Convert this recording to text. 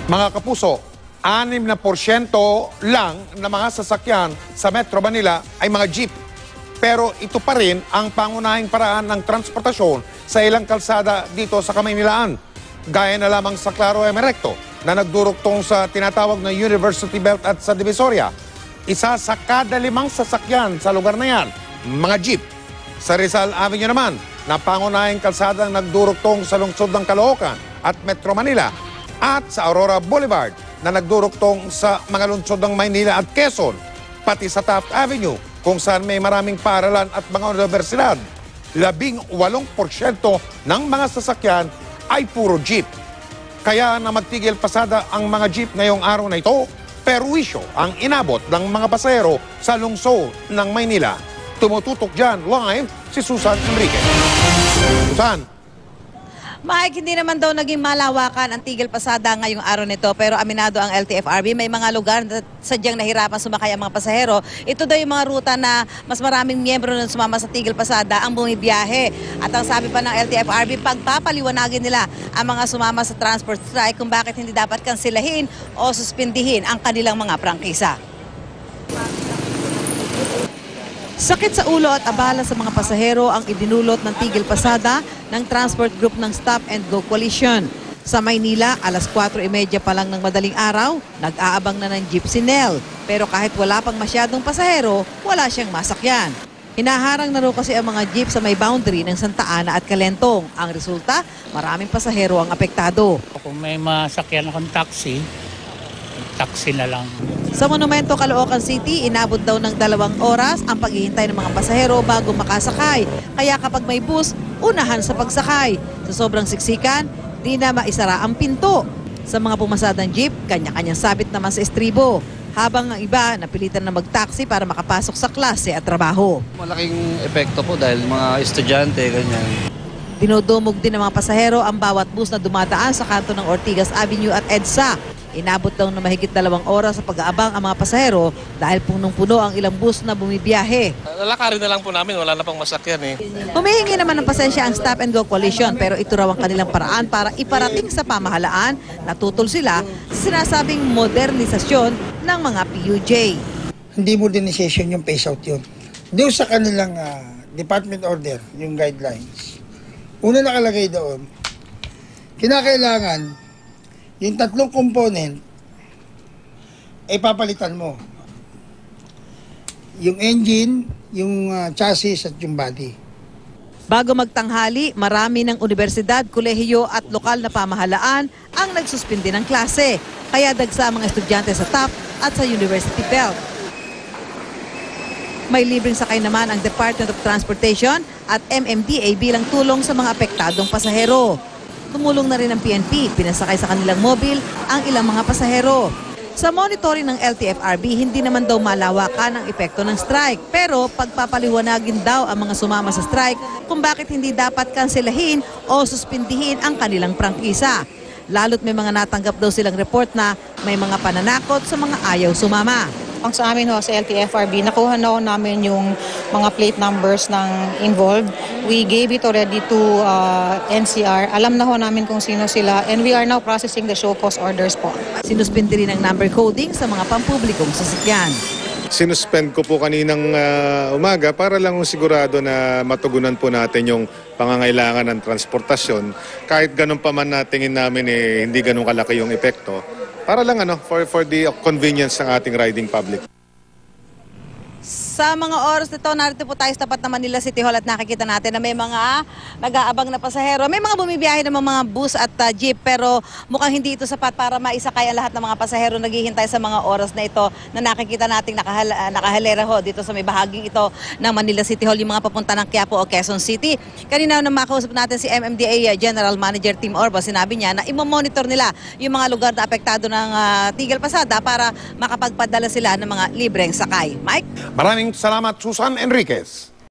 Mga kapuso, 6% lang na mga sasakyan sa Metro Manila ay mga jeep. Pero ito pa rin ang pangunahing paraan ng transportasyon sa ilang kalsada dito sa Kamaynilaan. Gaya na lamang sa Claro M. Recto na nagduruktong sa tinatawag na University Belt at sa Divisoria. Isa sa kada 5 sasakyan sa lugar na yan, mga jeep. Sa Rizal Avenue naman, na pangunahing kalsadang nagduruktong sa lungsod ng Caloocan at Metro Manila. At sa Aurora Boulevard na nagduruktong sa mga lungsod ng Maynila at Quezon. Pati sa Taft Avenue kung saan may maraming paaralan at mga universidad. 18% ng mga sasakyan ay puro jeep. Kaya na magtigil pasada ang mga jeep ngayong araw na ito, perwisyo ang inabot ng mga pasahero sa lungsod ng Maynila. Tumututok dyan live si Susan Enriquez. Susan. Mike, hindi naman daw naging malawakan ang tigil pasada ngayong araw nito, pero aminado ang LTFRB, may mga lugar na sadyang nahirapan sumakay ang mga pasahero. Ito daw yung mga ruta na mas maraming miyembro na sumama sa tigil pasada ang bumibiyahe. At ang sabi pa ng LTFRB, pagpapaliwanagin nila ang mga sumama sa transport strike kung bakit hindi dapat kansilahin o suspindihin ang kanilang mga prangkisa. Sakit sa ulo at abala sa mga pasahero ang idinulot ng tigil pasada ng transport group ng Stop and Go Coalition. Sa Maynila, alas 4:30 pa lang ng madaling araw, nag-aabang na ng jeep si Nel. Pero kahit wala pang masyadong pasahero, wala siyang masakyan. Hinaharang na raw kasi ang mga jeep sa may boundary ng Santa Ana at Calentong. Ang resulta, maraming pasahero ang apektado. Kung may masakyan akong taxi na lang. Sa Monumento, Caloocan City, inabot daw ng 2 oras ang paghihintay ng mga pasahero bago makasakay. Kaya kapag may bus, unahan sa pagsakay. Sa sobrang siksikan, di na maisara ang pinto. Sa mga pumasadang jeep, kanya-kanyang sabit naman sa estribo. Habang ang iba, napilitan na mag-taxi para makapasok sa klase at trabaho. Malaking epekto po dahil mga estudyante, ganyan. Dinudumog din ng mga pasahero ang bawat bus na dumadaan sa kanto ng Ortigas Avenue at EDSA. Inabot daw na mahigit 2 oras sa pag-aabang ang mga pasahero dahil punong-puno ang ilang bus na bumibiyahe. Lalakarin na lang po namin, wala na pang masakyan eh. Humihingi naman ng pasensya ang Stop and Go Coalition pero ito raw ang kanilang paraan para iparating sa pamahalaan na tutol sila sa sinasabing modernisasyon ng mga PUJ. Hindi modernization yung phase out yun. Doon sa kanilang department order, yung guidelines, una nakalagay doon, kinakailangan yung 3 component ay papalitan mo. Yung engine, yung chassis at yung body. Bago magtanghali, marami ng universidad, kolehiyo at lokal na pamahalaan ang nagsuspindi ng klase. Kaya dagsa mga estudyante sa Taft at sa University Belt. May libreng sakay naman ang Department of Transportation at MMDA bilang tulong sa mga apektadong pasahero. Tumulong na rin ang PNP, pinasakay sa kanilang mobil ang ilang mga pasahero. Sa monitoring ng LTFRB, hindi naman daw malawakan ang epekto ng strike. Pero pagpapaliwanagin daw ang mga sumama sa strike kung bakit hindi dapat kanselahin o suspindihin ang kanilang prangkisa. Lalo't may mga natanggap daw silang report na may mga pananakot sa mga ayaw sumama. Ang sa amin ho, sa LTFRB, nakuha na namin yung mga plate numbers ng involved. We gave it already to NCR. Alam na ho namin kung sino sila and we are now processing the show cause orders po. Sinuspindi rin ang number coding sa mga pampublikong sasakyan. Sinuspend ko po kaninang umaga para lang sigurado na matugunan po natin yung pangangailangan ng transportasyon. Kahit ganun pa man natingin namin hindi ganun kalaki yung epekto. Para lang for the convenience ng ating riding public. Sa mga oras nito, narito po tayo sa tapat ng Manila City Hall at nakikita natin na may mga nag-aabang na pasahero. May mga bumibiyahe ng mga bus at jeep pero mukhang hindi ito sapat para maisakay ang lahat ng mga pasahero naghihintay sa mga oras na ito na nakikita nating nakahalera ho dito sa may bahaging ito ng Manila City Hall, yung mga papunta ng Quiapo o Quezon City. Kanina nang makausap natin si MMDA General Manager Tim Orba, sinabi niya na imomonitor nila yung mga lugar na apektado ng tigil pasada para makapagpadala sila ng mga libreng sakay. Mike? Maraming salamat, Susan Enriquez.